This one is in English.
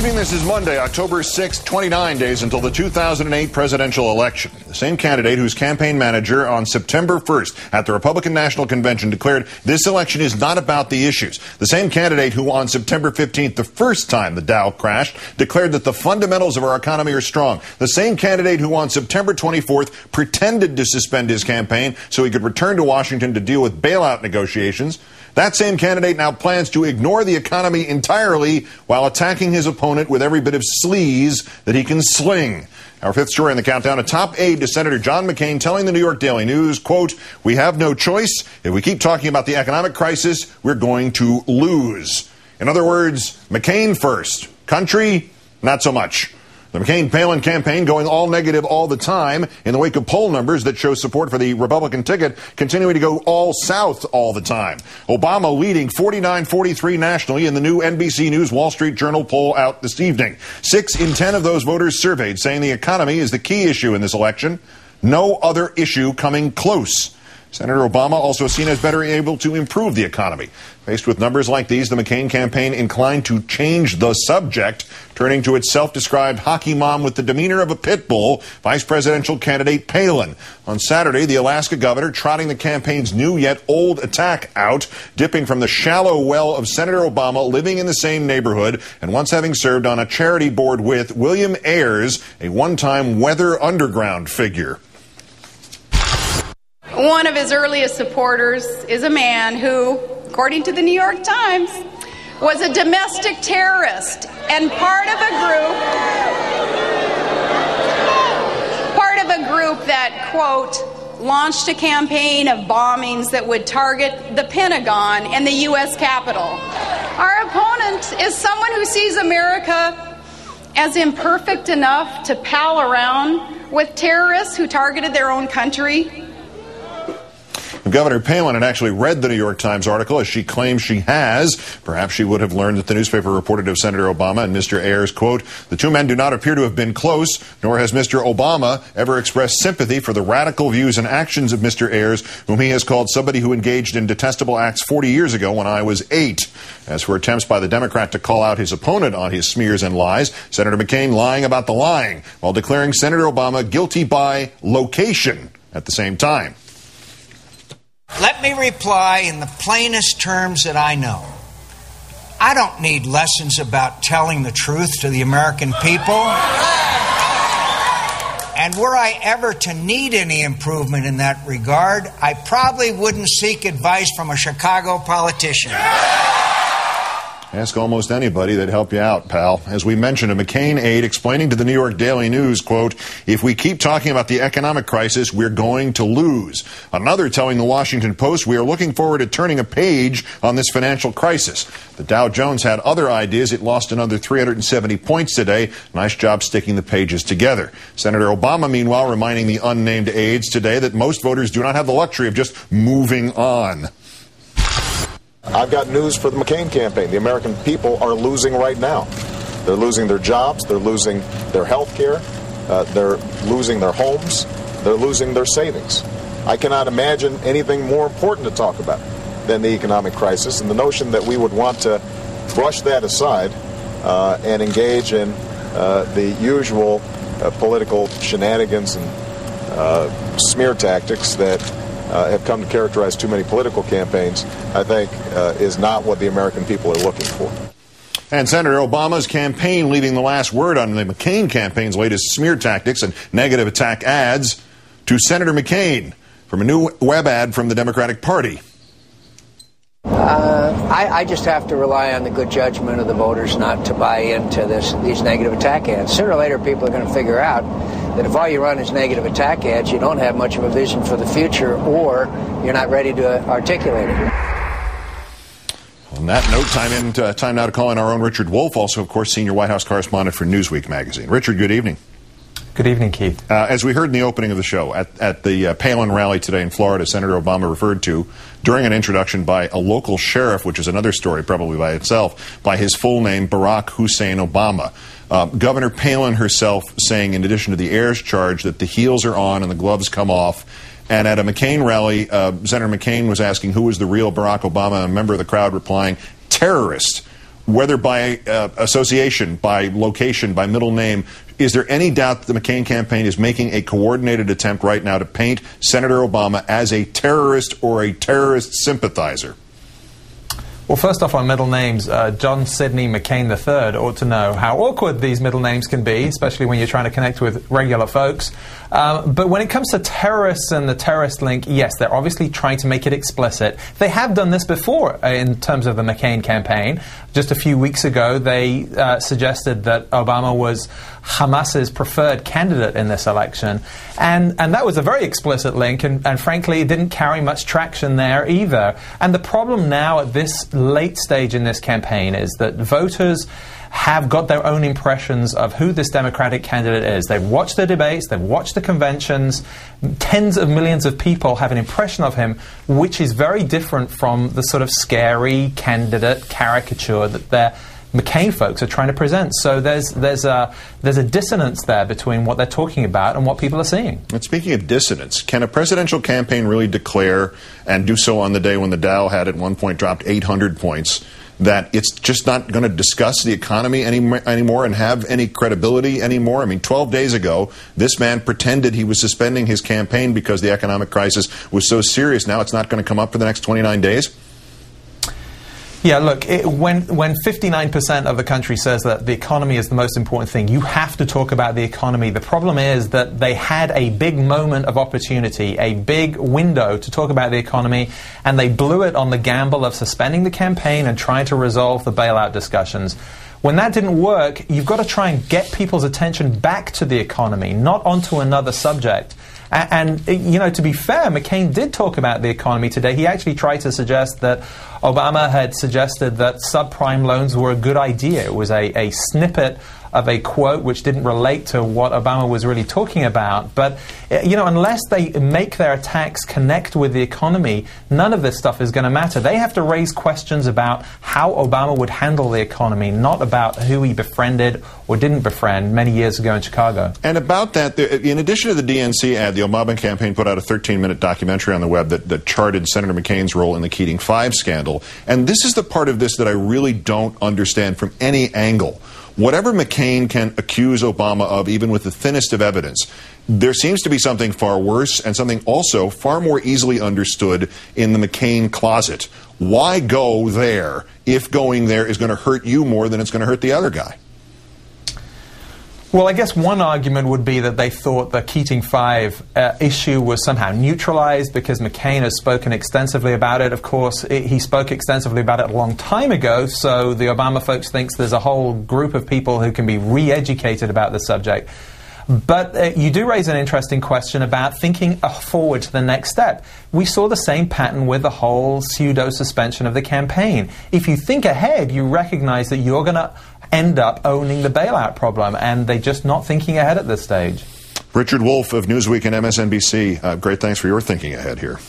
evening. This is Monday, October 6th, 29 days until the 2008 presidential election. The same candidate whose campaign manager on September 1st at the Republican National Convention declared this election is not about the issues. The same candidate who on September 15th, the first time the Dow crashed, declared that the fundamentals of our economy are strong. The same candidate who on September 24th pretended to suspend his campaign so he could return to Washington to deal with bailout negotiations. That same candidate now plans to ignore the economy entirely while attacking his opponent with every bit of sleaze that he can sling. Our fifth story in the countdown, a top aide to Senator John McCain telling the New York Daily News, quote, "We have no choice. If we keep talking about the economic crisis, we're going to lose." In other words, McCain first. Country, not so much. The McCain-Palin campaign going all negative all the time in the wake of poll numbers that show support for the Republican ticket continuing to go all south all the time. Obama leading 49-43 nationally in the new NBC News Wall Street Journal poll out this evening. 6 in 10 of those voters surveyed saying the economy is the key issue in this election. No other issue coming close. Senator Obama also seen as better able to improve the economy. Faced with numbers like these, the McCain campaign inclined to change the subject, turning to its self-described hockey mom with the demeanor of a pit bull, vice presidential candidate Palin. On Saturday, the Alaska governor trotting the campaign's new yet old attack out, dipping from the shallow well of Senator Obama living in the same neighborhood and once having served on a charity board with William Ayers, a one-time Weather Underground figure. One of his earliest supporters is a man who, according to the New York Times, was a domestic terrorist and part of a group that, quote, launched a campaign of bombings that would target the Pentagon and the U.S. Capitol. Our opponent is someone who sees America as imperfect enough to pal around with terrorists who targeted their own country. Governor Palin had actually read the New York Times article, as she claims she has. Perhaps she would have learned that the newspaper reported of Senator Obama and Mr. Ayers, quote, "The two men do not appear to have been close, nor has Mr. Obama ever expressed sympathy for the radical views and actions of Mr. Ayers, whom he has called somebody who engaged in detestable acts 40 years ago when I was 8. As for attempts by the Democrat to call out his opponent on his smears and lies, Senator McCain lying about the lying, while declaring Senator Obama guilty by location at the same time. Let me reply in the plainest terms that I know. I don't need lessons about telling the truth to the American people. And were I ever to need any improvement in that regard, I probably wouldn't seek advice from a Chicago politician. Ask almost anybody that'd help you out, pal. As we mentioned, a McCain aide explaining to the New York Daily News, quote, "If we keep talking about the economic crisis, we're going to lose." Another telling the Washington Post, "We are looking forward to turning a page on this financial crisis." The Dow Jones had other ideas. It lost another 370 points today. Nice job sticking the pages together. Senator Obama, meanwhile, reminding the unnamed aides today that most voters do not have the luxury of just moving on. I've got news for the McCain campaign. The American people are losing right now. They're losing their jobs. They're losing their health care. They're losing their homes. They're losing their savings. I cannot imagine anything more important to talk about than the economic crisis, and the notion that we would want to brush that aside and engage in the usual political shenanigans and smear tactics that have come to characterize too many political campaigns, I think, is not what the American people are looking for. And Senator Obama's campaign leaving the last word on the McCain campaign's latest smear tactics and negative attack ads to Senator McCain from a new web ad from the Democratic Party. I just have to rely on the good judgment of the voters not to buy into these negative attack ads. Sooner or later, people are going to figure out that if all you run is negative attack ads, you don't have much of a vision for the future, or you're not ready to articulate it. On that note, time now to call in our own Richard Wolff, also, of course, senior White House correspondent for Newsweek magazine. Richard, good evening. Good evening, Keith. As we heard in the opening of the show, at the Palin rally today in Florida, Senator Obama referred to, during an introduction by a local sheriff, which is another story probably by itself, by his full name, Barack Hussein Obama. Governor Palin herself saying, in addition to the Ayers charge, that the heels are on and the gloves come off. And at a McCain rally, Senator McCain was asking who was the real Barack Obama, a member of the crowd replying, terrorist. whether by association, by location, by middle name, is there any doubt that the McCain campaign is making a coordinated attempt right now to paint Senator Obama as a terrorist or a terrorist sympathizer? Well, first off, on middle names, John Sidney McCain III ought to know how awkward these middle names can be, especially when you're trying to connect with regular folks. But when it comes to terrorists and the terrorist link, yes, they're obviously trying to make it explicit. They have done this before in terms of the McCain campaign. Just a few weeks ago, they suggested that Obama was Hamas's preferred candidate in this election. And that was a very explicit link, and frankly, it didn't carry much traction there either. And the problem now at this late stage in this campaign is that voters have got their own impressions of who this Democratic candidate is. They've watched the debates, they've watched the conventions. Tens of millions of people have an impression of him, which is very different from the sort of scary candidate caricature that their McCain folks are trying to present. So there's a dissonance there between what they're talking about and what people are seeing. And speaking of dissonance, can a presidential campaign really declare, and do so on the day when the Dow had at one point dropped 800 points, that it's just not going to discuss the economy anymore and have any credibility anymore? I mean, 12 days ago, this man pretended he was suspending his campaign because the economic crisis was so serious. Now it's not going to come up for the next 29 days? Yeah, look, when 59% of the country says that the economy is the most important thing, you have to talk about the economy. The problem is that they had a big moment of opportunity, a big window to talk about the economy, and they blew it on the gamble of suspending the campaign and trying to resolve the bailout discussions. When that didn't work, you've got to try and get people's attention back to the economy, not onto another subject. And, you know, to be fair, McCain did talk about the economy today. He actually tried to suggest that Obama had suggested that subprime loans were a good idea. It was a snippet of a quote which didn't relate to what Obama was really talking about. But, you know, unless they make their attacks connect with the economy, none of this stuff is going to matter. They have to raise questions about how Obama would handle the economy, not about who he befriended or didn't befriend many years ago in Chicago. And about that, in addition to the DNC ad, the Obama campaign put out a 13-minute documentary on the web that charted Senator McCain's role in the Keating 5 scandal. And this is the part of this that I really don't understand from any angle. Whatever McCain can accuse Obama of, even with the thinnest of evidence, there seems to be something far worse and something also far more easily understood in the McCain closet. Why go there if going there is going to hurt you more than it's going to hurt the other guy? Well, I guess one argument would be that they thought the Keating 5 issue was somehow neutralized because McCain has spoken extensively about it. Of course, he spoke extensively about it a long time ago, so the Obama folks thinks there's a whole group of people who can be re-educated about the subject. But you do raise an interesting question about thinking forward to the next step. We saw the same pattern with the whole pseudo-suspension of the campaign. If you think ahead, you recognize that you're going to end up owning the bailout problem, and they're just not thinking ahead at this stage. Richard Wolff of Newsweek and MSNBC, great thanks for your thinking ahead here.